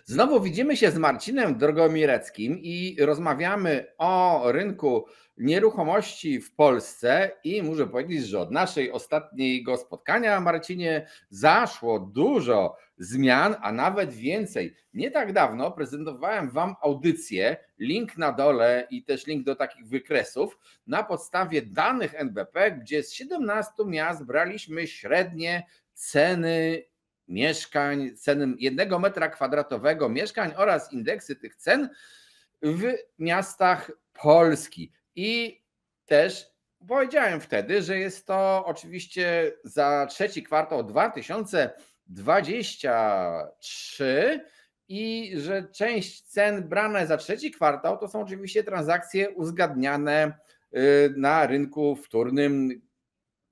Znowu widzimy się z Marcinem Drogomireckim i rozmawiamy o rynku nieruchomości w Polsce i muszę powiedzieć, że od naszej ostatniego spotkania, Marcinie, zaszło dużo zmian, a nawet więcej. Nie tak dawno prezentowałem Wam audycję, link na dole i też link do takich wykresów na podstawie danych NBP, gdzie z 17 miast braliśmy średnie ceny mieszkań, ceny 1 metra kwadratowego mieszkań oraz indeksy tych cen w miastach Polski. I też powiedziałem wtedy, że jest to oczywiście za trzeci kwartał 2023 i że część cen brane za trzeci kwartał to są oczywiście transakcje uzgadniane na rynku wtórnym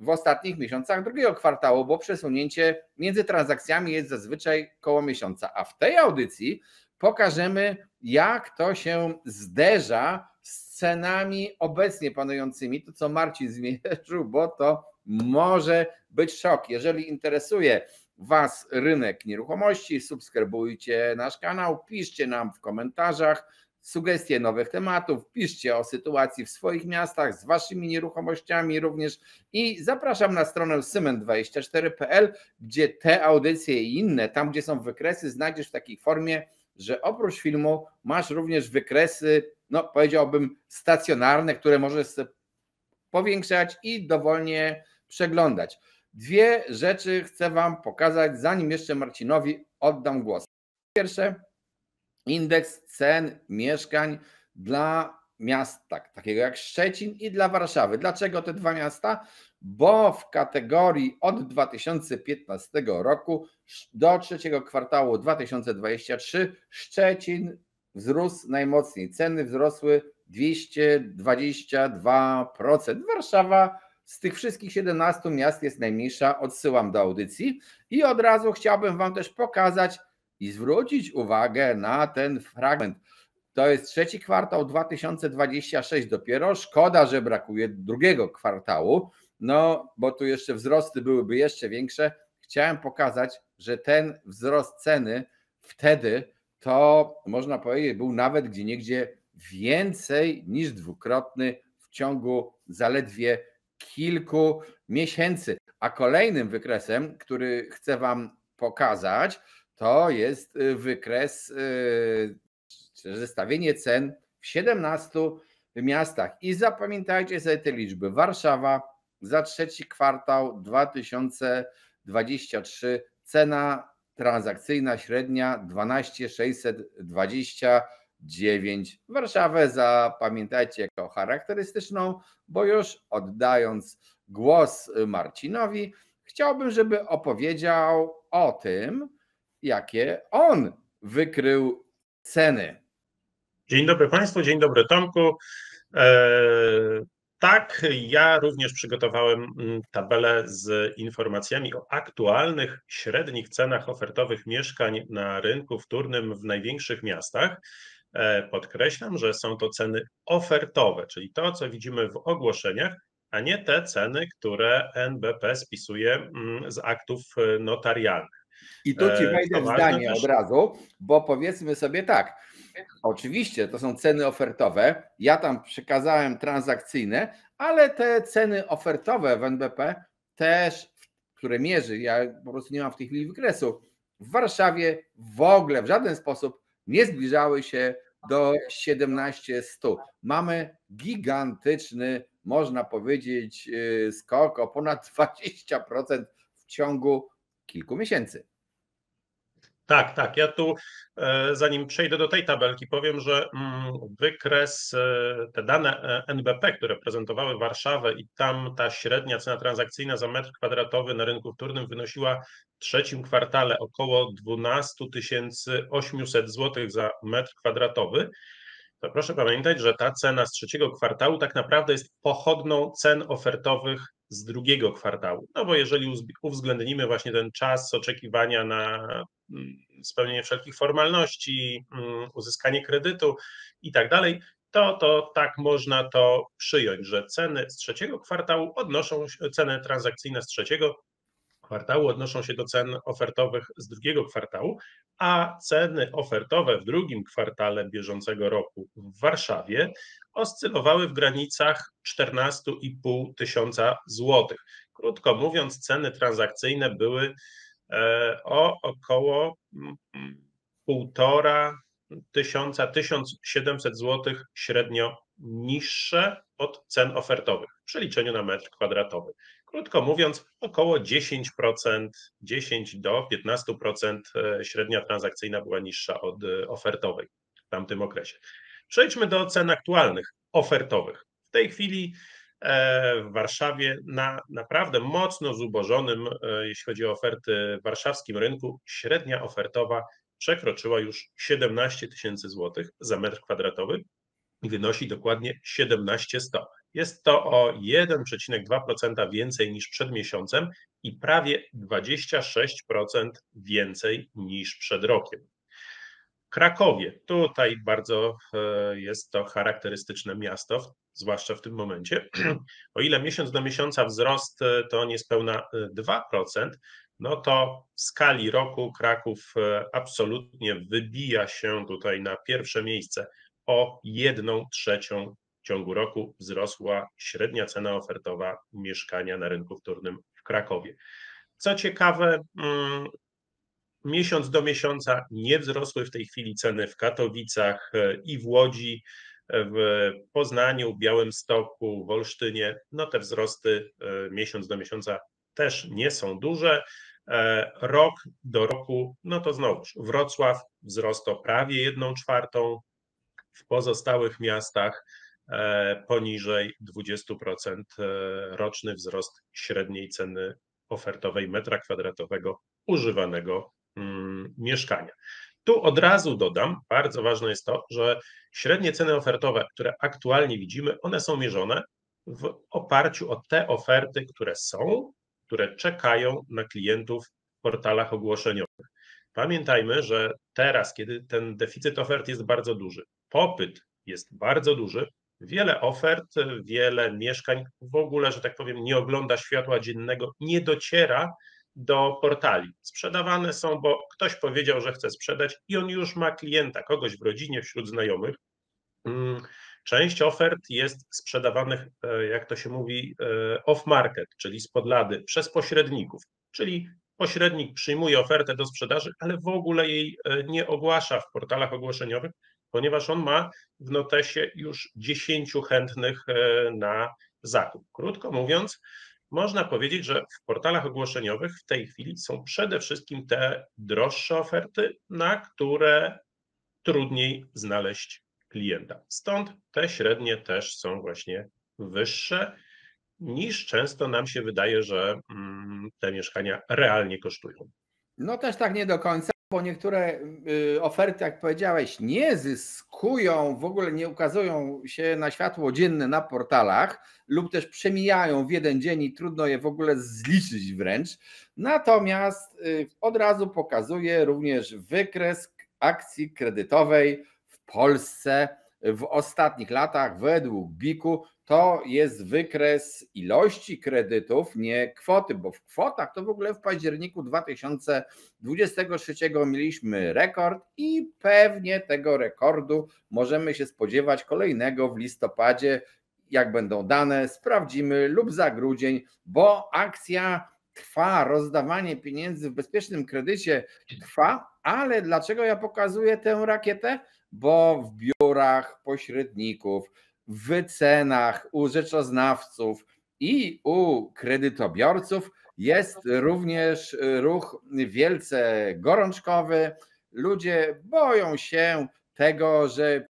w ostatnich miesiącach drugiego kwartału, bo przesunięcie między transakcjami jest zazwyczaj koło miesiąca. A w tej audycji pokażemy, jak to się zderza z cenami obecnie panującymi, to co Marcin zmierzył, bo to może być szok. Jeżeli interesuje Was rynek nieruchomości, subskrybujcie nasz kanał, piszcie nam w komentarzach sugestie nowych tematów, piszcie o sytuacji w swoich miastach z Waszymi nieruchomościami również i zapraszam na stronę symen24.pl, gdzie te audycje i inne, tam gdzie są wykresy, znajdziesz w takiej formie, że oprócz filmu masz również wykresy, no powiedziałbym stacjonarne, które możesz sobie powiększać i dowolnie przeglądać. Dwie rzeczy chcę Wam pokazać, zanim jeszcze Marcinowi oddam głos. Pierwsze, indeks cen mieszkań dla miast takiego jak Szczecin i dla Warszawy. Dlaczego te dwa miasta? Bo w kategorii od 2015 roku do trzeciego kwartału 2023 Szczecin wzrósł najmocniej. Ceny wzrosły 222%. Warszawa z tych wszystkich 17 miast jest najmniejsza. Odsyłam do audycji i od razu chciałbym Wam też pokazać i zwrócić uwagę na ten fragment. To jest trzeci kwartał 2026 dopiero. Szkoda, że brakuje drugiego kwartału, no bo tu jeszcze wzrosty byłyby jeszcze większe. Chciałem pokazać, że ten wzrost ceny wtedy to można powiedzieć był nawet gdzieniegdzie więcej niż dwukrotny w ciągu zaledwie kilku miesięcy. A kolejnym wykresem, który chcę Wam pokazać, to jest wykres, zestawienie cen w 17 miastach. I zapamiętajcie sobie te liczby. Warszawa za trzeci kwartał 2023 cena transakcyjna średnia 12 629. Warszawę zapamiętajcie jako charakterystyczną, bo już oddając głos Marcinowi, chciałbym, żeby opowiedział o tym, jakie on wykrył ceny. Dzień dobry Państwu, dzień dobry Tomku. Tak, ja również przygotowałem tabelę z informacjami o aktualnych średnich cenach ofertowych mieszkań na rynku wtórnym w największych miastach. Podkreślam, że są to ceny ofertowe, czyli to, co widzimy w ogłoszeniach, a nie te ceny, które NBP spisuje z aktów notarialnych. I tu Ci wejdę w zdanie od razu, bo powiedzmy sobie tak, oczywiście to są ceny ofertowe, ja tam przekazałem transakcyjne, ale te ceny ofertowe w NBP też, które mierzy, ja po prostu nie mam w tej chwili wykresu, w Warszawie w ogóle w żaden sposób nie zbliżały się do 17100. Mamy gigantyczny, można powiedzieć, skok o ponad 20% w ciągu kilku miesięcy. Tak. Ja tu, zanim przejdę do tej tabelki, powiem, że wykres, te dane NBP, które prezentowały Warszawę i tam ta średnia cena transakcyjna za metr kwadratowy na rynku wtórnym wynosiła w trzecim kwartale około 12 800 zł za metr kwadratowy. To proszę pamiętać, że ta cena z trzeciego kwartału tak naprawdę jest pochodną cen ofertowych z drugiego kwartału. No bo jeżeli uwzględnimy właśnie ten czas oczekiwania na spełnienie wszelkich formalności, uzyskanie kredytu i tak dalej, to tak można to przyjąć, że ceny z trzeciego kwartału odnoszą się, ceny transakcyjne z trzeciego kwartału odnoszą się do cen ofertowych z drugiego kwartału, a ceny ofertowe w drugim kwartale bieżącego roku w Warszawie oscylowały w granicach 14,5 tysiąca złotych. Krótko mówiąc, ceny transakcyjne były o około 1500, 1700 zł średnio niższe od cen ofertowych w przeliczeniu na metr kwadratowy. Krótko mówiąc, około 10%, 10 do 15% średnia transakcyjna była niższa od ofertowej w tamtym okresie. Przejdźmy do cen aktualnych, ofertowych. W tej chwili w Warszawie na naprawdę mocno zubożonym, jeśli chodzi o oferty, warszawskim rynku średnia ofertowa przekroczyła już 17 tysięcy złotych za metr kwadratowy i wynosi dokładnie 17,100. Jest to o 1,2% więcej niż przed miesiącem i prawie 26% więcej niż przed rokiem. Krakowie, tutaj bardzo jest to charakterystyczne miasto, zwłaszcza w tym momencie. O ile miesiąc do miesiąca wzrost to niespełna 2%, no to w skali roku Kraków absolutnie wybija się tutaj na pierwsze miejsce. O 1/3 w ciągu roku wzrosła średnia cena ofertowa mieszkania na rynku wtórnym w Krakowie. Co ciekawe, miesiąc do miesiąca nie wzrosły w tej chwili ceny w Katowicach i w Łodzi, w Poznaniu, Białymstoku, w Olsztynie. No te wzrosty miesiąc do miesiąca też nie są duże. Rok do roku, no to znowuż Wrocław wzrost o prawie 1/4, w pozostałych miastach poniżej 20% roczny wzrost średniej ceny ofertowej metra kwadratowego używanego mieszkania. Tu od razu dodam, bardzo ważne jest to, że średnie ceny ofertowe, które aktualnie widzimy, one są mierzone w oparciu o te oferty, które są, które czekają na klientów w portalach ogłoszeniowych. Pamiętajmy, że teraz, kiedy ten deficyt ofert jest bardzo duży, popyt jest bardzo duży, wiele ofert, wiele mieszkań w ogóle, że tak powiem, nie ogląda światła dziennego, nie dociera do portali. Sprzedawane są, bo ktoś powiedział, że chce sprzedać i on już ma klienta, kogoś w rodzinie, wśród znajomych. Część ofert jest sprzedawanych, jak to się mówi, off-market, czyli spod lady, przez pośredników, czyli pośrednik przyjmuje ofertę do sprzedaży, ale w ogóle jej nie ogłasza w portalach ogłoszeniowych, ponieważ on ma w notesie już 10 chętnych na zakup. Krótko mówiąc, można powiedzieć, że w portalach ogłoszeniowych w tej chwili są przede wszystkim te droższe oferty, na które trudniej znaleźć klienta. Stąd te średnie też są właśnie wyższe niż często nam się wydaje, że te mieszkania realnie kosztują. No też tak nie do końca, bo niektóre oferty, jak powiedziałeś, nie zyskują, w ogóle nie ukazują się na światło dzienne na portalach lub też przemijają w jeden dzień i trudno je w ogóle zliczyć wręcz. Natomiast od razu pokazuje również wykres akcji kredytowej w Polsce w ostatnich latach według BIK-u. To jest wykres ilości kredytów, nie kwoty, bo w kwotach to w ogóle w październiku 2023 mieliśmy rekord i pewnie tego rekordu możemy się spodziewać kolejnego w listopadzie. Jak będą dane, sprawdzimy, lub za grudzień, bo akcja trwa, rozdawanie pieniędzy w bezpiecznym kredycie trwa, ale dlaczego ja pokazuję tę rakietę? Bo w biurach pośredników, w wycenach u rzeczoznawców i u kredytobiorców jest również ruch wielce gorączkowy. Ludzie boją się tego, że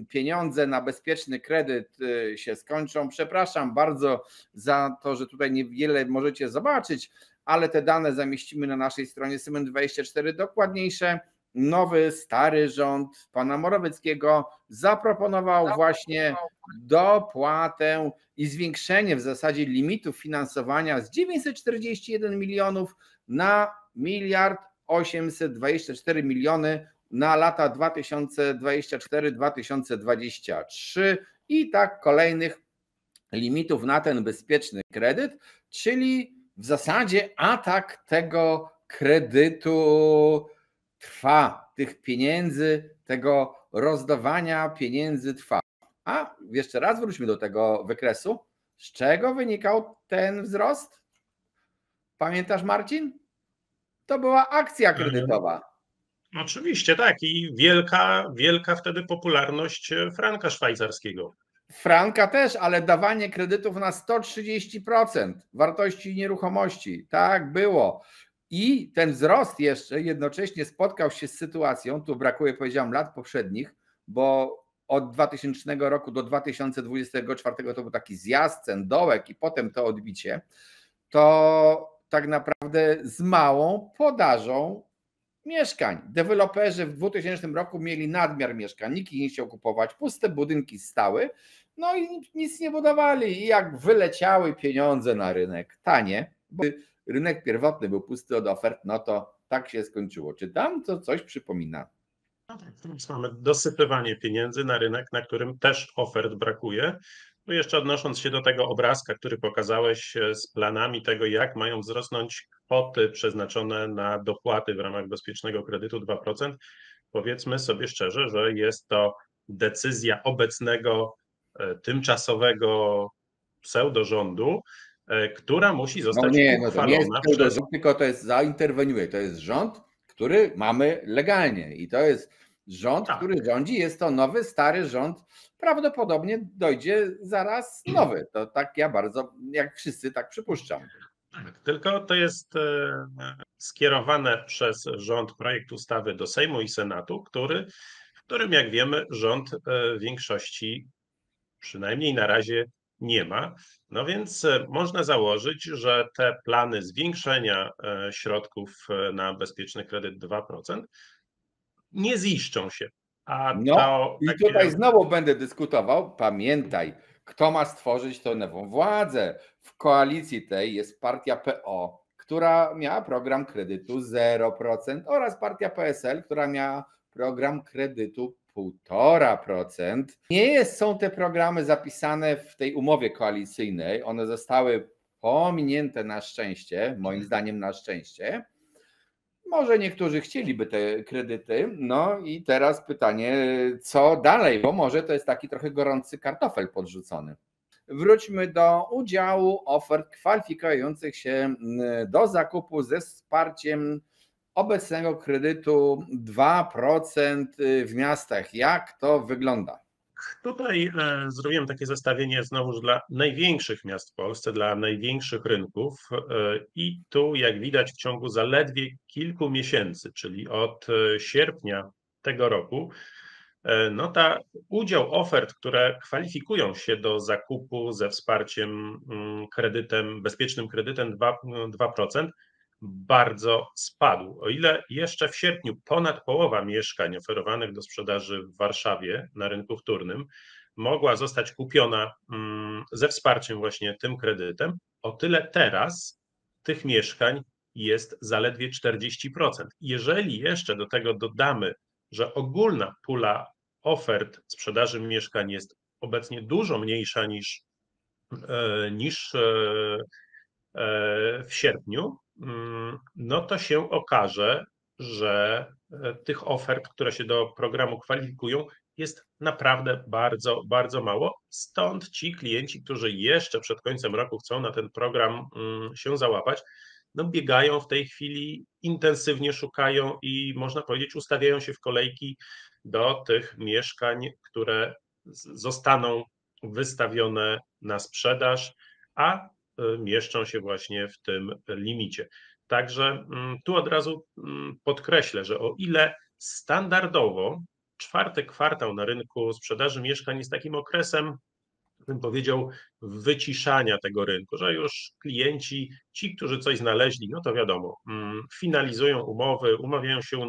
pieniądze na bezpieczny kredyt się skończą. Przepraszam bardzo za to, że tutaj niewiele możecie zobaczyć, ale te dane zamieścimy na naszej stronie Symon24 dokładniejsze. Nowy, stary rząd pana Morawieckiego zaproponował właśnie dopłatę i zwiększenie w zasadzie limitów finansowania z 941 milionów na 1,824 miliony na lata 2024-2023 i tak kolejnych limitów na ten bezpieczny kredyt, czyli w zasadzie atak tego kredytu trwa, tych pieniędzy, tego rozdawania pieniędzy trwa. A jeszcze raz wróćmy do tego wykresu. Z czego wynikał ten wzrost? Pamiętasz, Marcin? To była akcja kredytowa. Oczywiście tak i wielka wtedy popularność franka szwajcarskiego. Franka też, ale dawanie kredytów na 130% wartości nieruchomości. Tak było. I ten wzrost jeszcze jednocześnie spotkał się z sytuacją, tu brakuje, powiedziałem, lat poprzednich, bo od 2000 roku do 2024 to był taki zjazd cen, dołek i potem to odbicie, to tak naprawdę z małą podażą mieszkań. Deweloperzy w 2000 roku mieli nadmiar mieszkań, nikt ich nie chciał kupować, puste budynki stały, no i nic nie budowali. I jak wyleciały pieniądze na rynek, tanie, bo rynek pierwotny był pusty od ofert, no to tak się skończyło. Czy tam to coś przypomina? No tak, więc mamy dosypywanie pieniędzy na rynek, na którym też ofert brakuje. Tu jeszcze odnosząc się do tego obrazka, który pokazałeś z planami tego, jak mają wzrosnąć kwoty przeznaczone na dopłaty w ramach bezpiecznego kredytu 2%, powiedzmy sobie szczerze, że jest to decyzja obecnego, tymczasowego pseudorządu, która musi No zostać nie, no to nie jest uchwalona przez. pseudorząd, tylko to jest zainterweniuje. To jest rząd, który mamy legalnie i to jest rząd, Tak. który rządzi. Jest to nowy, stary rząd. Prawdopodobnie dojdzie zaraz nowy. To tak ja bardzo, jak wszyscy tak przypuszczam. Tak, tylko to jest skierowane przez rząd projekt ustawy do Sejmu i Senatu, w którym, jak wiemy, rząd większości przynajmniej na razie nie ma. No więc można założyć, że te plany zwiększenia środków na bezpieczny kredyt 2% nie ziszczą się. A No to i tutaj takie. znowu będę dyskutował. Pamiętaj, kto ma stworzyć tę nową władzę. W koalicji tej jest partia PO, która miała program kredytu 0% oraz partia PSL, która miała program kredytu 1,5%. Są te programy zapisane w tej umowie koalicyjnej. One zostały pominięte na szczęście, moim zdaniem na szczęście. Może niektórzy chcieliby te kredyty, no i teraz pytanie, co dalej, bo może to jest taki trochę gorący kartofel podrzucony. Wróćmy do udziału ofert kwalifikujących się do zakupu ze wsparciem obecnego kredytu 2% w miastach. Jak to wygląda? Tutaj zrobiłem takie zestawienie znowuż dla największych miast w Polsce, dla największych rynków i tu jak widać w ciągu zaledwie kilku miesięcy, czyli od sierpnia tego roku, no ta udział ofert, które kwalifikują się do zakupu ze wsparciem kredytem, bezpiecznym kredytem 2%, bardzo spadł. O ile jeszcze w sierpniu ponad połowa mieszkań oferowanych do sprzedaży w Warszawie na rynku wtórnym mogła zostać kupiona ze wsparciem właśnie tym kredytem, o tyle teraz tych mieszkań jest zaledwie 40%. Jeżeli jeszcze do tego dodamy, że ogólna pula ofert sprzedaży mieszkań jest obecnie dużo mniejsza niż w sierpniu, no to się okaże, że tych ofert, które się do programu kwalifikują, jest naprawdę bardzo, bardzo mało. Stąd ci klienci, którzy jeszcze przed końcem roku chcą na ten program się załapać, no biegają w tej chwili, intensywnie szukają i można powiedzieć, ustawiają się w kolejki do tych mieszkań, które zostaną wystawione na sprzedaż, a mieszczą się właśnie w tym limicie. Także tu od razu podkreślę, że o ile standardowo czwarty kwartał na rynku sprzedaży mieszkań jest takim okresem, bym powiedział, wyciszania tego rynku, że już klienci, ci, którzy coś znaleźli, no to wiadomo, finalizują umowy, umawiają się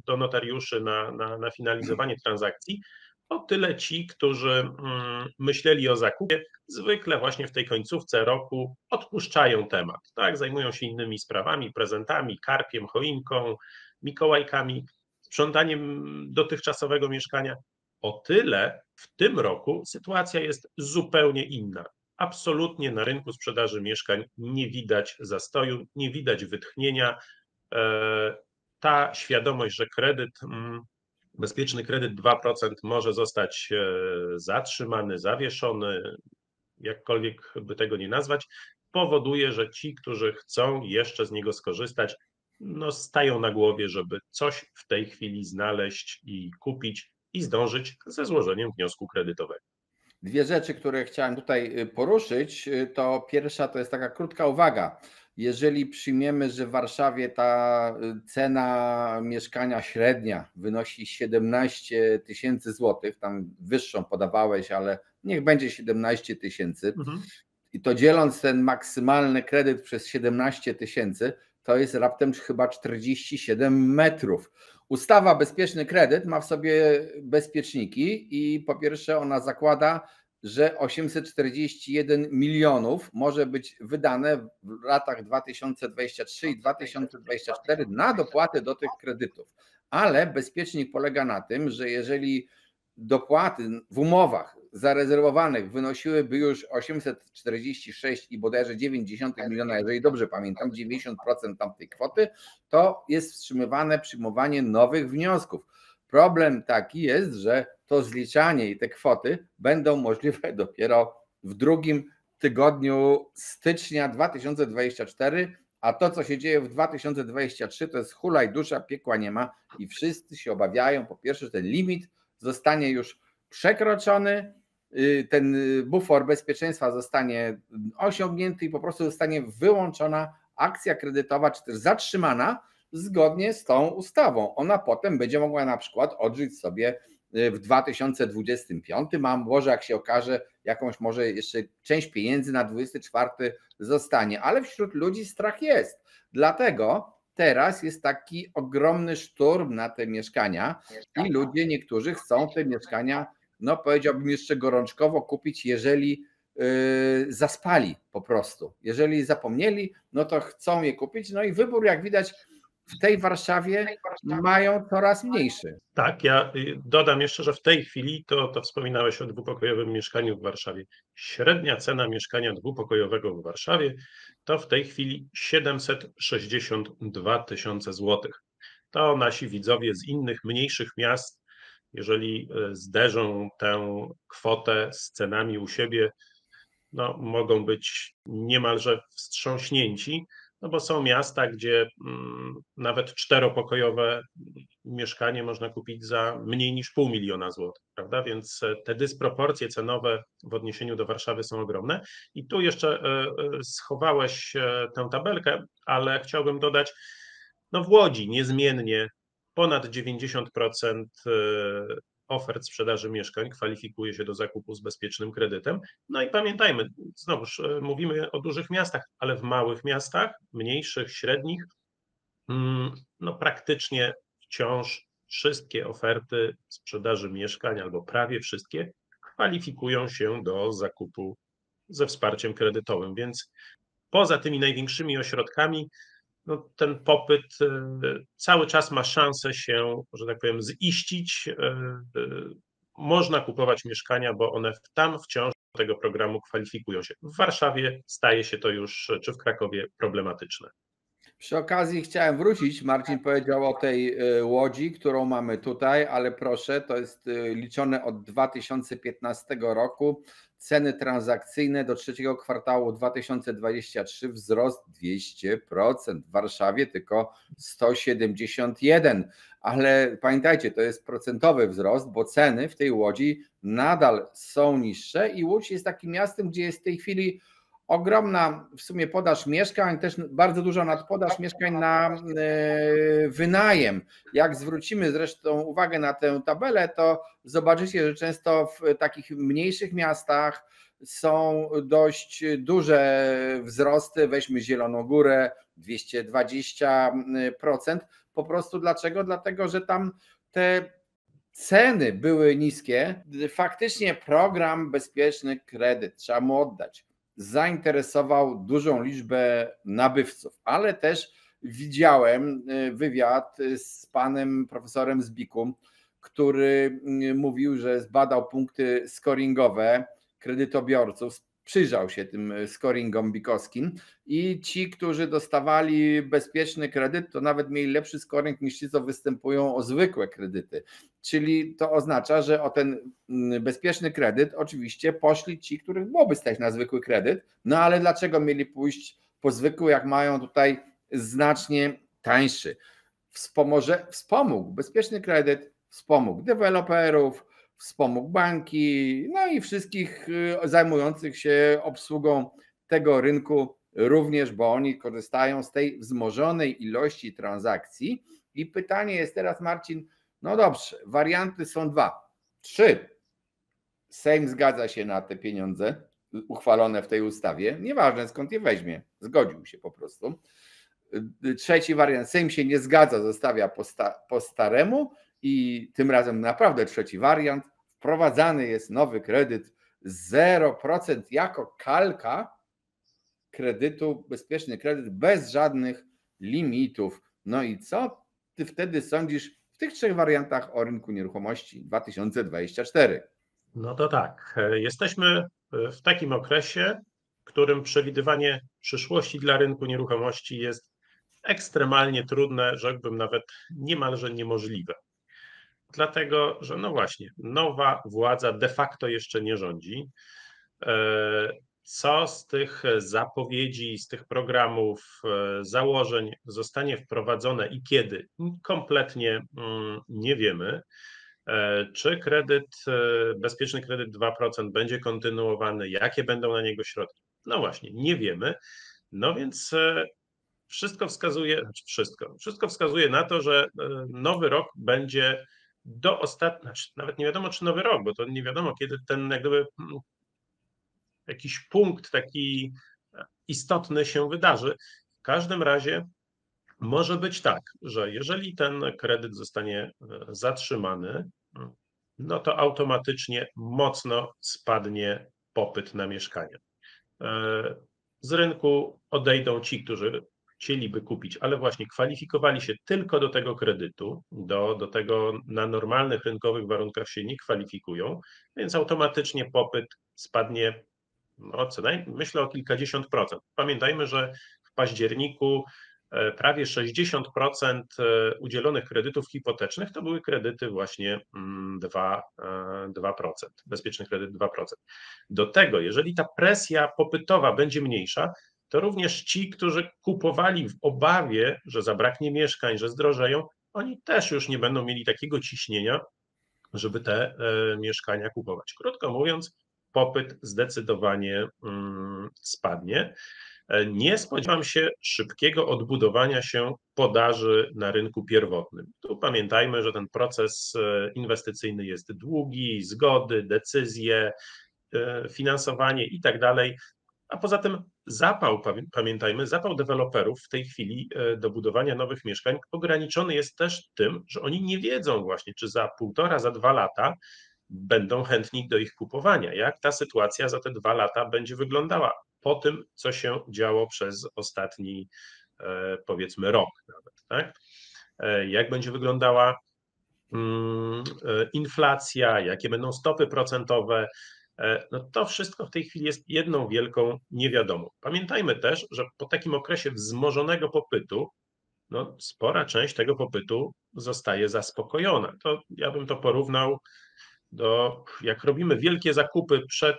do notariuszy na finalizowanie transakcji. O tyle ci, którzy myśleli o zakupie, zwykle właśnie w tej końcówce roku odpuszczają temat, tak? Zajmują się innymi sprawami, prezentami, karpiem, choinką, mikołajkami, sprzątaniem dotychczasowego mieszkania. O tyle w tym roku sytuacja jest zupełnie inna, absolutnie na rynku sprzedaży mieszkań nie widać zastoju, nie widać wytchnienia. Ta świadomość, że bezpieczny kredyt 2% może zostać zatrzymany, zawieszony, jakkolwiek by tego nie nazwać, powoduje, że ci, którzy chcą jeszcze z niego skorzystać, no stają na głowie, żeby coś w tej chwili znaleźć i kupić i zdążyć ze złożeniem wniosku kredytowego. Dwie rzeczy, które chciałem tutaj poruszyć, to pierwsza to jest taka krótka uwaga. Jeżeli przyjmiemy, że w Warszawie ta cena mieszkania średnia wynosi 17 tysięcy złotych, tam wyższą podawałeś, ale niech będzie 17 tysięcy, i to dzieląc ten maksymalny kredyt przez 17 tysięcy, to jest raptem chyba 47 metrów. Ustawa Bezpieczny Kredyt ma w sobie bezpieczniki i po pierwsze ona zakłada, że 841 milionów może być wydane w latach 2023 i 2024 na dopłaty do tych kredytów. Ale bezpiecznik polega na tym, że jeżeli dopłaty w umowach zarezerwowanych wynosiłyby już 846 i bodajże 90 miliona, jeżeli dobrze pamiętam, 90% tamtej kwoty, to jest wstrzymywane przyjmowanie nowych wniosków. Problem taki jest, że to zliczanie i te kwoty będą możliwe dopiero w drugim tygodniu stycznia 2024, a to, co się dzieje w 2023, to jest hulaj dusza, piekła nie ma i wszyscy się obawiają, po pierwsze, że ten limit zostanie już przekroczony, ten bufor bezpieczeństwa zostanie osiągnięty i po prostu zostanie wyłączona akcja kredytowa, czy też zatrzymana zgodnie z tą ustawą. Ona potem będzie mogła na przykład odżyć sobie w 2025, a może jak się okaże, jakąś może jeszcze część pieniędzy na 2024 zostanie, ale wśród ludzi strach jest. Dlatego teraz jest taki ogromny szturm na te mieszkania i ludzie niektórzy chcą te mieszkania, no powiedziałbym jeszcze gorączkowo kupić, jeżeli zaspali po prostu. Jeżeli zapomnieli, no to chcą je kupić. No i wybór, jak widać, w tej Warszawie mają coraz mniejszy. Tak, ja dodam jeszcze, że w tej chwili, to wspominałeś o dwupokojowym mieszkaniu w Warszawie. Średnia cena mieszkania dwupokojowego w Warszawie to w tej chwili 762 tysiące złotych. To nasi widzowie z innych, mniejszych miast, jeżeli zderzą tę kwotę z cenami u siebie, no, mogą być niemalże wstrząśnięci, no bo są miasta, gdzie nawet czteropokojowe mieszkanie można kupić za mniej niż 500 000 złotych, prawda? Więc te dysproporcje cenowe w odniesieniu do Warszawy są ogromne. I tu jeszcze schowałeś tę tabelkę, ale chciałbym dodać, no w Łodzi niezmiennie ponad 90% ofert sprzedaży mieszkań kwalifikuje się do zakupu z bezpiecznym kredytem. No i pamiętajmy, znowuż mówimy o dużych miastach, ale w małych miastach, mniejszych, średnich, no praktycznie wciąż wszystkie oferty sprzedaży mieszkań, albo prawie wszystkie, kwalifikują się do zakupu ze wsparciem kredytowym. Więc poza tymi największymi ośrodkami, no ten popyt cały czas ma szansę się, że tak powiem, ziścić. Można kupować mieszkania, bo one tam wciąż do tego programu kwalifikują się. W Warszawie staje się to już, czy w Krakowie, problematyczne. Przy okazji chciałem wrócić, Marcin powiedział o tej Łodzi, którą mamy tutaj, ale proszę, to jest liczone od 2015 roku. Ceny transakcyjne do trzeciego kwartału 2023 wzrost 200%, w Warszawie tylko 171%, ale pamiętajcie, to jest procentowy wzrost, bo ceny w tej Łodzi nadal są niższe i Łódź jest takim miastem, gdzie jest w tej chwili ogromna w sumie podaż mieszkań, też bardzo duża nadpodaż mieszkań na wynajem. Jak zwrócimy zresztą uwagę na tę tabelę, to zobaczycie, że często w takich mniejszych miastach są dość duże wzrosty. Weźmy Zieloną Górę, 220%. Po prostu dlaczego? Dlatego, że tam te ceny były niskie. Faktycznie program Bezpieczny Kredyt, trzeba mu oddać, zainteresował dużą liczbę nabywców, ale też widziałem wywiad z panem profesorem Zbiku, który mówił, że zbadał punkty scoringowe kredytobiorców, przyjrzał się tym scoringom BIK-owskim i ci, którzy dostawali bezpieczny kredyt, to nawet mieli lepszy scoring niż ci, co występują o zwykłe kredyty. Czyli to oznacza, że o ten bezpieczny kredyt oczywiście poszli ci, których byłoby stać na zwykły kredyt, no ale dlaczego mieli pójść po zwykły, jak mają tutaj znacznie tańszy? Wspomógł bezpieczny kredyt, wspomógł deweloperów, wspomógł banki, no i wszystkich zajmujących się obsługą tego rynku również, bo oni korzystają z tej wzmożonej ilości transakcji. I pytanie jest teraz, Marcin, no dobrze, warianty są 2, 3. Sejm zgadza się na te pieniądze uchwalone w tej ustawie, nieważne skąd je weźmie, zgodził się po prostu. Trzeci wariant, Sejm się nie zgadza, zostawia po staremu i tym razem naprawdę trzeci wariant, wprowadzany jest nowy kredyt 0% jako kalka kredytu, bezpieczny kredyt bez żadnych limitów. No i co ty wtedy sądzisz w tych 3 wariantach o rynku nieruchomości 2024? No to tak, jesteśmy w takim okresie, w którym przewidywanie przyszłości dla rynku nieruchomości jest ekstremalnie trudne, rzekłbym nawet niemalże niemożliwe. Dlatego, że no właśnie, nowa władza de facto jeszcze nie rządzi. Co z tych zapowiedzi, z tych programów, założeń zostanie wprowadzone i kiedy? Kompletnie nie wiemy. Czy bezpieczny kredyt 2% będzie kontynuowany? Jakie będą na niego środki? No właśnie, nie wiemy. No więc wszystko wskazuje na to, że nowy rok będzie nawet nie wiadomo, czy nowy rok, bo to nie wiadomo, kiedy ten jak gdyby jakiś punkt taki istotny się wydarzy. W każdym razie może być tak, że jeżeli ten kredyt zostanie zatrzymany, no to automatycznie mocno spadnie popyt na mieszkania. Z rynku odejdą ci, którzy chcieliby kupić, ale właśnie kwalifikowali się tylko do tego kredytu, do tego na normalnych rynkowych warunkach się nie kwalifikują, więc automatycznie popyt spadnie, no co najmniej myślę o kilkadziesiąt procent. Pamiętajmy, że w październiku prawie 60% udzielonych kredytów hipotecznych to były kredyty właśnie 2%, bezpieczny kredyt 2%. Do tego, jeżeli ta presja popytowa będzie mniejsza, to również ci, którzy kupowali w obawie, że zabraknie mieszkań, że zdrożeją, oni też już nie będą mieli takiego ciśnienia, żeby te mieszkania kupować. Krótko mówiąc, popyt zdecydowanie spadnie. Nie spodziewam się szybkiego odbudowania się podaży na rynku pierwotnym. Tu pamiętajmy, że ten proces inwestycyjny jest długi, zgody, decyzje, finansowanie i tak dalej. A poza tym pamiętajmy, zapał deweloperów w tej chwili do budowania nowych mieszkań ograniczony jest też tym, że oni nie wiedzą właśnie, czy za 1,5, za 2 lata będą chętni do ich kupowania. Jak ta sytuacja za te 2 lata będzie wyglądała po tym, co się działo przez ostatni, powiedzmy, rok nawet, tak? Jak będzie wyglądała inflacja, jakie będą stopy procentowe, no to wszystko w tej chwili jest jedną wielką niewiadomą. Pamiętajmy też, że po takim okresie wzmożonego popytu, no spora część tego popytu zostaje zaspokojona. To ja bym to porównał jak robimy wielkie zakupy przed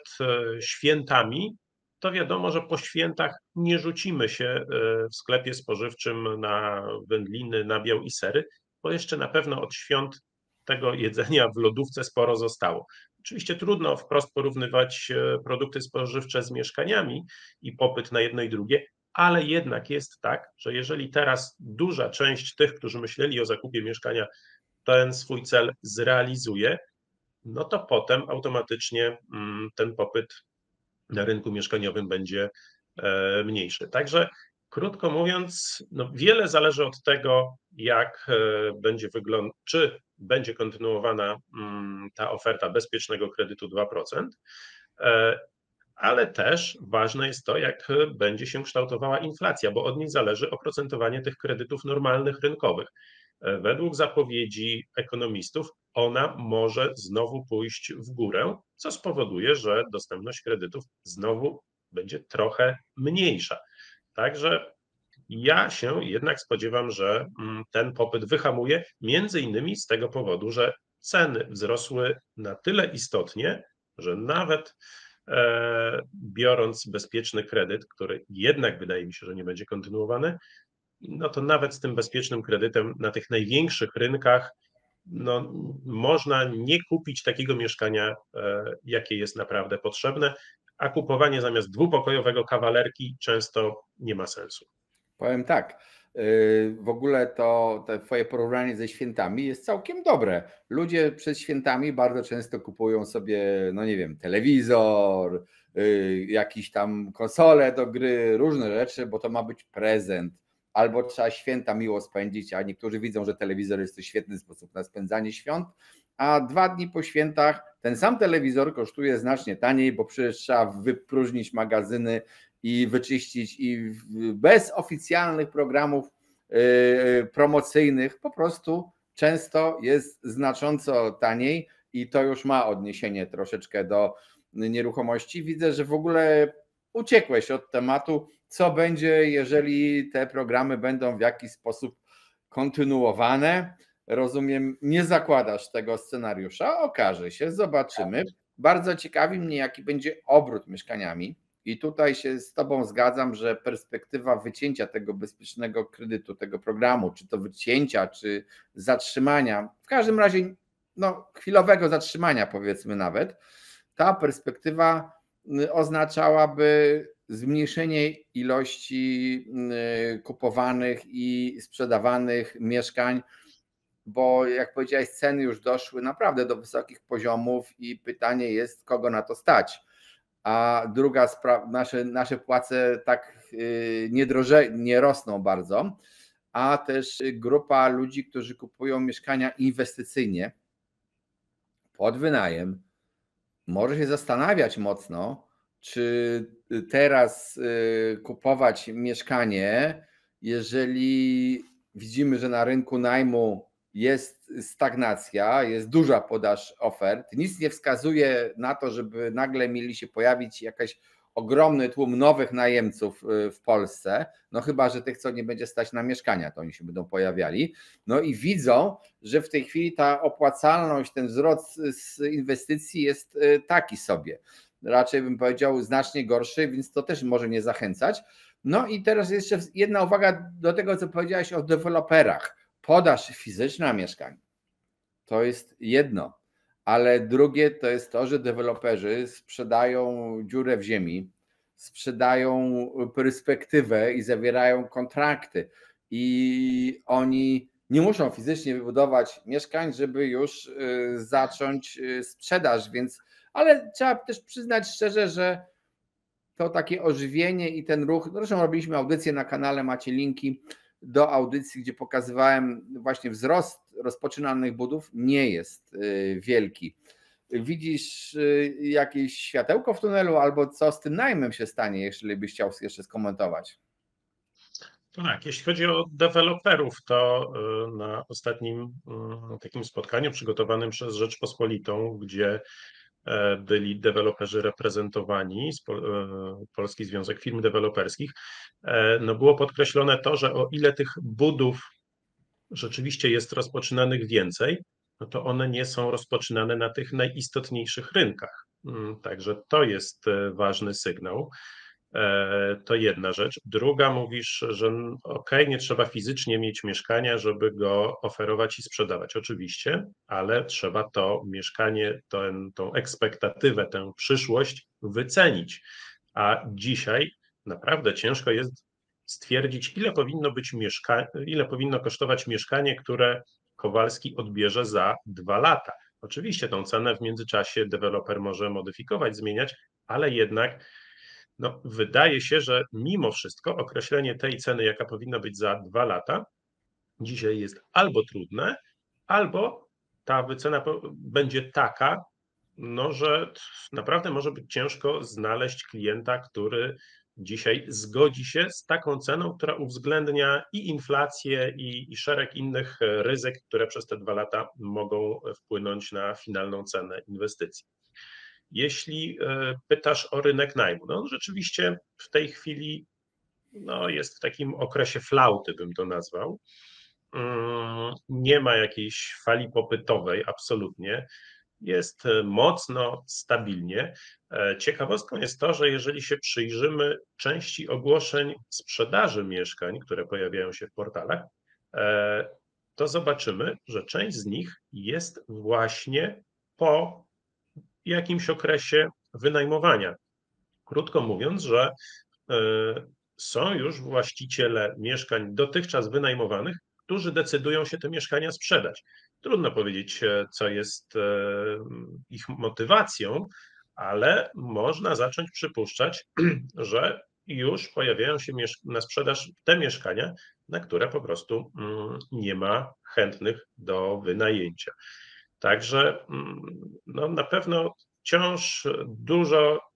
świętami, to wiadomo, że po świętach nie rzucimy się w sklepie spożywczym na wędliny, nabiał i sery, bo jeszcze na pewno od świąt tego jedzenia w lodówce sporo zostało. Oczywiście trudno wprost porównywać produkty spożywcze z mieszkaniami i popyt na jedno i drugie, ale jednak jest tak, że jeżeli teraz duża część tych, którzy myśleli o zakupie mieszkania, ten swój cel zrealizuje, no to potem automatycznie ten popyt na rynku mieszkaniowym będzie mniejszy. Także krótko mówiąc, no wiele zależy od tego, jak będzie wyglądać, czy będzie kontynuowana ta oferta bezpiecznego kredytu 2%, ale też ważne jest to, jak będzie się kształtowała inflacja, bo od niej zależy oprocentowanie tych kredytów normalnych, rynkowych. według zapowiedzi ekonomistów ona może znowu pójść w górę, co spowoduje, że dostępność kredytów znowu będzie trochę mniejsza. Także ja się jednak spodziewam, że ten popyt wyhamuje, między innymi z tego powodu, że ceny wzrosły na tyle istotnie, że nawet biorąc bezpieczny kredyt, który jednak wydaje mi się, że nie będzie kontynuowany, no to nawet z tym bezpiecznym kredytem na tych największych rynkach no, można nie kupić takiego mieszkania, jakie jest naprawdę potrzebne, a kupowanie zamiast dwupokojowego kawalerki często nie ma sensu. Powiem tak, w ogóle to twoje porównanie ze świętami jest całkiem dobre. Ludzie przed świętami bardzo często kupują sobie, no nie wiem, telewizor, jakieś tam konsole do gry, różne rzeczy, bo to ma być prezent. Albo trzeba święta miło spędzić, a niektórzy widzą, że telewizor jest to świetny sposób na spędzanie świąt, a 2 dni po świętach ten sam telewizor kosztuje znacznie taniej, bo przecież trzeba wypróżnić magazyny i wyczyścić i bez oficjalnych programów promocyjnych po prostu często jest znacząco taniej i to już ma odniesienie troszeczkę do nieruchomości. Widzę, że w ogóle uciekłeś od tematu, co będzie, jeżeli te programy będą w jakiś sposób kontynuowane. Rozumiem, nie zakładasz tego scenariusza, okaże się, zobaczymy. Bardzo ciekawi mnie, jaki będzie obrót mieszkaniami. I tutaj się z Tobą zgadzam, że perspektywa wycięcia tego bezpiecznego kredytu, tego programu, czy to wycięcia, czy zatrzymania, w każdym razie no, chwilowego zatrzymania powiedzmy nawet, ta perspektywa oznaczałaby zmniejszenie ilości kupowanych i sprzedawanych mieszkań, bo jak powiedziałeś, ceny już doszły naprawdę do wysokich poziomów i pytanie jest, kogo na to stać. A druga sprawa, nasze płace tak nie rosną bardzo, a też grupa ludzi, którzy kupują mieszkania inwestycyjnie pod wynajem, może się zastanawiać mocno, czy teraz kupować mieszkanie, jeżeli widzimy, że na rynku najmu jest stagnacja, jest duża podaż ofert. Nic nie wskazuje na to, żeby nagle mieli się pojawić jakiś ogromny tłum nowych najemców w Polsce, no chyba, że tych, co nie będzie stać na mieszkania, to oni się będą pojawiali. No i widzą, że w tej chwili ta opłacalność, ten wzrost z inwestycji jest taki sobie. Raczej bym powiedział znacznie gorszy, więc to też może nie zachęcać. No i teraz jeszcze jedna uwaga do tego, co powiedziałeś o deweloperach. Podaż fizyczna mieszkań to jest jedno, ale drugie to jest to, że deweloperzy sprzedają dziurę w ziemi, sprzedają perspektywę i zawierają kontrakty i oni nie muszą fizycznie wybudować mieszkań, żeby już zacząć sprzedaż, więc ale trzeba też przyznać szczerze, że to takie ożywienie i ten ruch, zresztą robiliśmy audycję na kanale, macie linki do audycji, gdzie pokazywałem właśnie wzrost rozpoczynanych budów nie jest wielki. Widzisz jakieś światełko w tunelu albo co z tym najmem się stanie, jeśli byś chciał jeszcze skomentować? Tak, jeśli chodzi o deweloperów, to na ostatnim takim spotkaniu przygotowanym przez Rzeczpospolitą, gdzie byli deweloperzy reprezentowani, Polski Związek Firm Deweloperskich, no było podkreślone to, że o ile tych budów rzeczywiście jest rozpoczynanych więcej, no to one nie są rozpoczynane na tych najistotniejszych rynkach. Także to jest ważny sygnał. To jedna rzecz. Druga, mówisz, że nie trzeba fizycznie mieć mieszkania, żeby go oferować i sprzedawać. Oczywiście, ale trzeba to mieszkanie, tą ekspektatywę, tę przyszłość wycenić. A dzisiaj naprawdę ciężko jest stwierdzić, ile powinno kosztować mieszkanie, które Kowalski odbierze za 2 lata. Oczywiście tą cenę w międzyczasie deweloper może modyfikować, zmieniać, ale jednak no, wydaje się, że mimo wszystko określenie tej ceny, jaka powinna być za 2 lata, dzisiaj jest albo trudne, albo ta wycena będzie taka, no, że naprawdę może być ciężko znaleźć klienta, który dzisiaj zgodzi się z taką ceną, która uwzględnia i inflację, i szereg innych ryzyk, które przez te 2 lata mogą wpłynąć na finalną cenę inwestycji. Jeśli pytasz o rynek najmu, no rzeczywiście w tej chwili jest w takim okresie flauty, bym to nazwał. Nie ma jakiejś fali popytowej, absolutnie. Jest mocno, stabilnie. Ciekawostką jest to, że jeżeli się przyjrzymy części ogłoszeń sprzedaży mieszkań, które pojawiają się w portalach, to zobaczymy, że część z nich jest właśnie po jakimś okresie wynajmowania. Krótko mówiąc, że są już właściciele mieszkań dotychczas wynajmowanych, którzy decydują się te mieszkania sprzedać. Trudno powiedzieć, co jest ich motywacją, ale można zacząć przypuszczać, że już pojawiają się na sprzedaż te mieszkania, na które po prostu nie ma chętnych do wynajęcia. Także na pewno wciąż dużo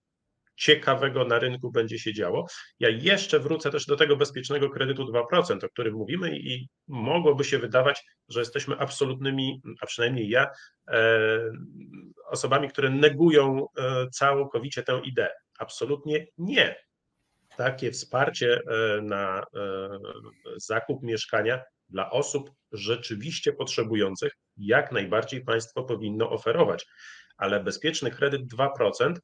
ciekawego na rynku będzie się działo. Ja jeszcze wrócę też do tego bezpiecznego kredytu 2%, o którym mówimy i mogłoby się wydawać, że jesteśmy absolutnymi, a przynajmniej ja, osobami, które negują całkowicie tę ideę. Absolutnie nie. Takie wsparcie na zakup mieszkania dla osób rzeczywiście potrzebujących jak najbardziej państwo powinno oferować, ale bezpieczny kredyt 2%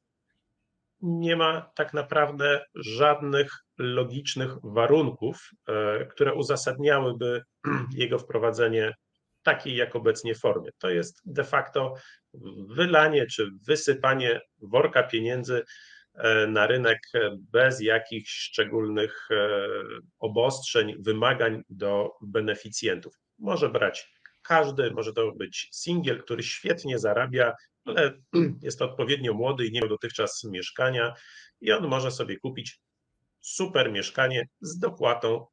nie ma tak naprawdę żadnych logicznych warunków, które uzasadniałyby jego wprowadzenie w takiej jak obecnie formie. To jest de facto wylanie czy wysypanie worka pieniędzy na rynek bez jakichś szczególnych obostrzeń, wymagań do beneficjentów. Może brać każdy, może to być singiel, który świetnie zarabia, ale jest odpowiednio młody i nie miał dotychczas mieszkania i on może sobie kupić super mieszkanie z dopłatą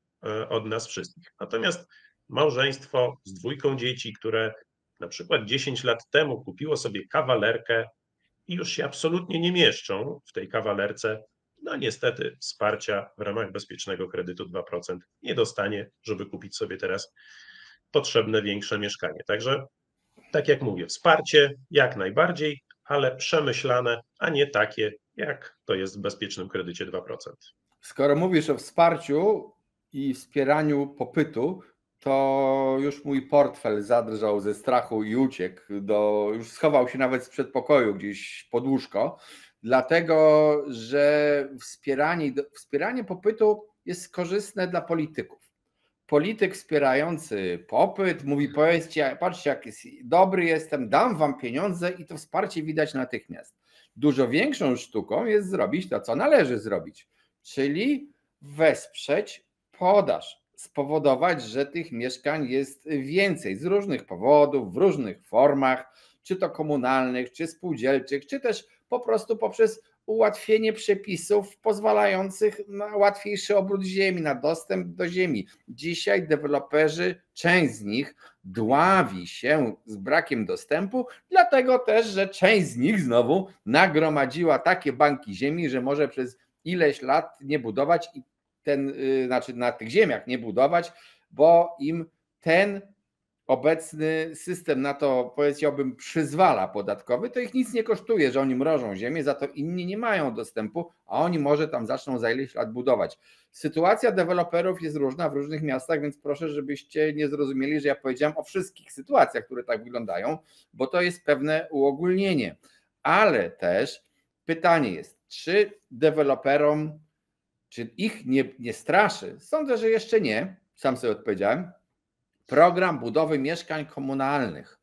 od nas wszystkich. Natomiast małżeństwo z 2 dzieci, które na przykład 10 lat temu kupiło sobie kawalerkę i już się absolutnie nie mieszczą w tej kawalerce, niestety wsparcia w ramach bezpiecznego kredytu 2% nie dostanie, żeby kupić sobie teraz potrzebne większe mieszkanie. Także tak jak mówię, wsparcie jak najbardziej, ale przemyślane, a nie takie, jak to jest w bezpiecznym kredycie 2%. Skoro mówisz o wsparciu i wspieraniu popytu, to już mój portfel zadrżał ze strachu i uciekł, już schował się nawet z przedpokoju gdzieś pod łóżko, dlatego że wspieranie popytu jest korzystne dla polityków. Polityk wspierający popyt mówi: patrzcie, jak dobry jestem, dam wam pieniądze i to wsparcie widać natychmiast. Dużo większą sztuką jest zrobić to, co należy zrobić, czyli wesprzeć podaż, spowodować, że tych mieszkań jest więcej z różnych powodów, w różnych formach, czy to komunalnych, czy spółdzielczych, czy też po prostu poprzez ułatwienie przepisów pozwalających na łatwiejszy obrót ziemi, na dostęp do ziemi. Dzisiaj deweloperzy, część z nich dławi się z brakiem dostępu, dlatego też, że część z nich znowu nagromadziła takie banki ziemi, że może przez ileś lat nie budować i na tych ziemiach nie budować, bo im ten obecny system na to, powiedziałbym, przyzwala podatkowy, to ich nic nie kosztuje, że oni mrożą ziemię, za to inni nie mają dostępu, a oni może tam zaczną za ileś lat budować. Sytuacja deweloperów jest różna w różnych miastach, więc proszę, żebyście nie zrozumieli, że ja powiedziałem o wszystkich sytuacjach, które tak wyglądają, bo to jest pewne uogólnienie. Ale też pytanie jest, czy deweloperom, czy ich nie straszy? Sądzę, że jeszcze nie, sam sobie odpowiedziałem, program budowy mieszkań komunalnych.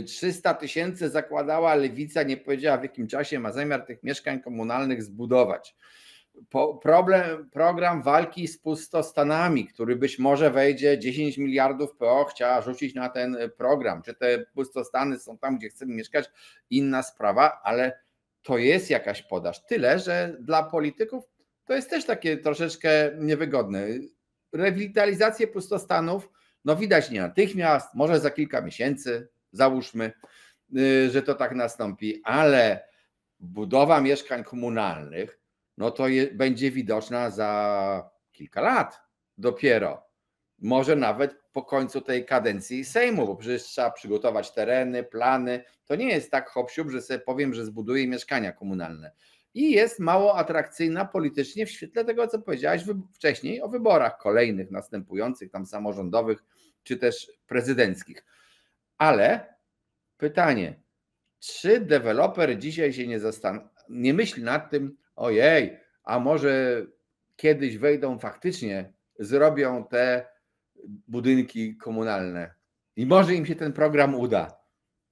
300 000 zakładała Lewica, nie powiedziała, w jakim czasie ma zamiar tych mieszkań komunalnych zbudować. Program walki z pustostanami, który być może wejdzie, 10 miliardów PO chciała rzucić na ten program. Czy te pustostany są tam, gdzie chcemy mieszkać, inna sprawa, ale to jest jakaś podaż. Tyle, że dla polityków to jest też takie troszeczkę niewygodne. Rewitalizację pustostanów widać nie natychmiast, może za kilka miesięcy, załóżmy, że to tak nastąpi, ale budowa mieszkań komunalnych, no to będzie widoczna za kilka lat dopiero. Może nawet po końcu tej kadencji Sejmu, bo przecież trzeba przygotować tereny, plany. To nie jest tak hop-siup, że sobie powiem, że zbuduję mieszkania komunalne. I jest mało atrakcyjna politycznie w świetle tego, co powiedziałeś wcześniej o wyborach kolejnych, następujących, tam samorządowych, czy też prezydenckich. Ale pytanie, czy deweloper dzisiaj się nie myśli nad tym, ojej, a może kiedyś wejdą faktycznie, zrobią te budynki komunalne i może im się ten program uda,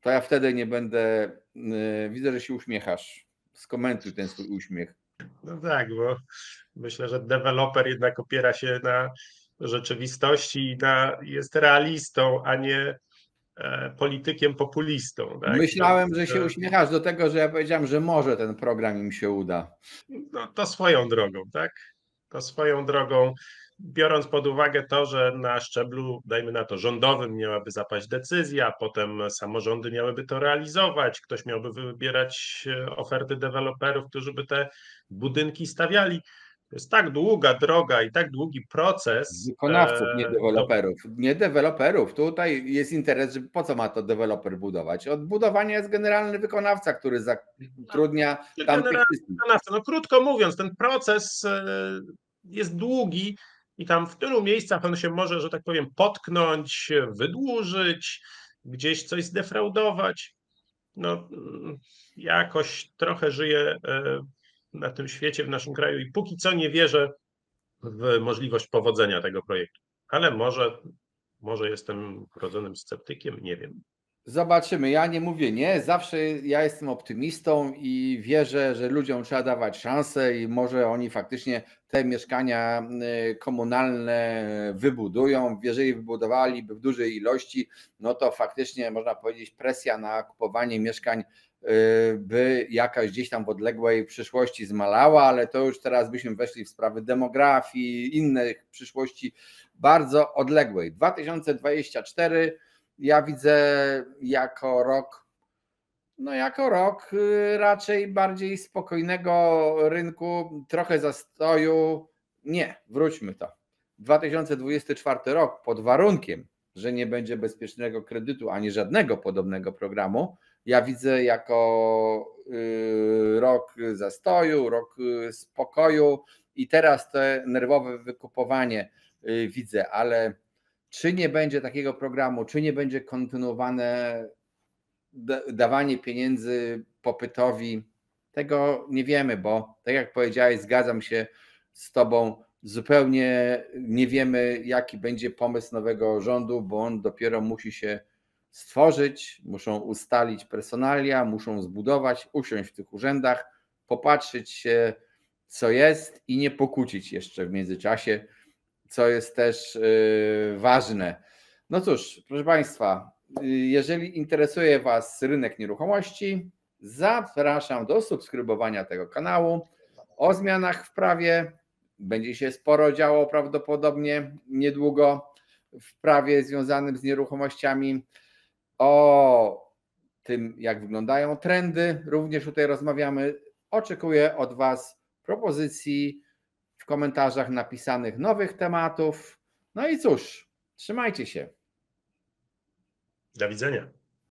to ja wtedy nie będę, widzę, że się uśmiechasz, skomentuj ten swój uśmiech. No tak, bo myślę, że deweloper jednak opiera się na rzeczywistości i jest realistą, a nie politykiem populistą. Tak? Myślałem, że się uśmiechasz do tego, że ja powiedziałem, że może ten program im się uda. No, to swoją drogą, tak? To swoją drogą, biorąc pod uwagę to, że na szczeblu, dajmy na to, rządowym miałaby zapaść decyzja, potem samorządy miałyby to realizować, ktoś miałby wybierać oferty deweloperów, którzy by te budynki stawiali. To jest tak długa droga i tak długi proces. Wykonawców, nie deweloperów. Nie deweloperów. Tutaj jest interes, że po co ma to deweloper budować? Od budowania jest generalny wykonawca, który zatrudnia tamtych wszystkich. No krótko mówiąc, ten proces jest długi i tam w tylu miejscach on się może, że tak powiem, potknąć, wydłużyć, gdzieś coś zdefraudować. No, jakoś trochę żyję na tym świecie, w naszym kraju i póki co nie wierzę w możliwość powodzenia tego projektu. Ale może jestem urodzonym sceptykiem, nie wiem. Zobaczymy. Ja nie mówię nie, zawsze ja jestem optymistą i wierzę, że ludziom trzeba dawać szansę i może oni faktycznie te mieszkania komunalne wybudują. Jeżeli wybudowaliby w dużej ilości, no to faktycznie można powiedzieć presja na kupowanie mieszkań by jakaś gdzieś tam w odległej przyszłości zmalała, ale to już teraz byśmy weszli w sprawy demografii, innych przyszłości bardzo odległej. 2024 ja widzę jako rok raczej bardziej spokojnego rynku, trochę zastoju. Nie, wróćmy to. 2024 rok pod warunkiem, że nie będzie bezpiecznego kredytu ani żadnego podobnego programu, ja widzę jako rok zastoju, rok spokoju i teraz to nerwowe wykupowanie widzę, ale czy nie będzie takiego programu, czy nie będzie kontynuowane dawanie pieniędzy popytowi, tego nie wiemy, bo tak jak powiedziałeś, zgadzam się z Tobą, zupełnie nie wiemy, jaki będzie pomysł nowego rządu, bo on dopiero musi się stworzyć, muszą ustalić personalia, muszą zbudować, usiąść w tych urzędach, popatrzeć się, co jest i nie pokłócić jeszcze w międzyczasie, co jest też ważne. No cóż, proszę Państwa, jeżeli interesuje Was rynek nieruchomości, zapraszam do subskrybowania tego kanału. O zmianach w prawie będzie się sporo działo prawdopodobnie niedługo w prawie związanym z nieruchomościami. O tym, jak wyglądają trendy, również tutaj rozmawiamy. Oczekuję od Was propozycji w komentarzach napisanych nowych tematów. No i cóż, trzymajcie się. Do widzenia.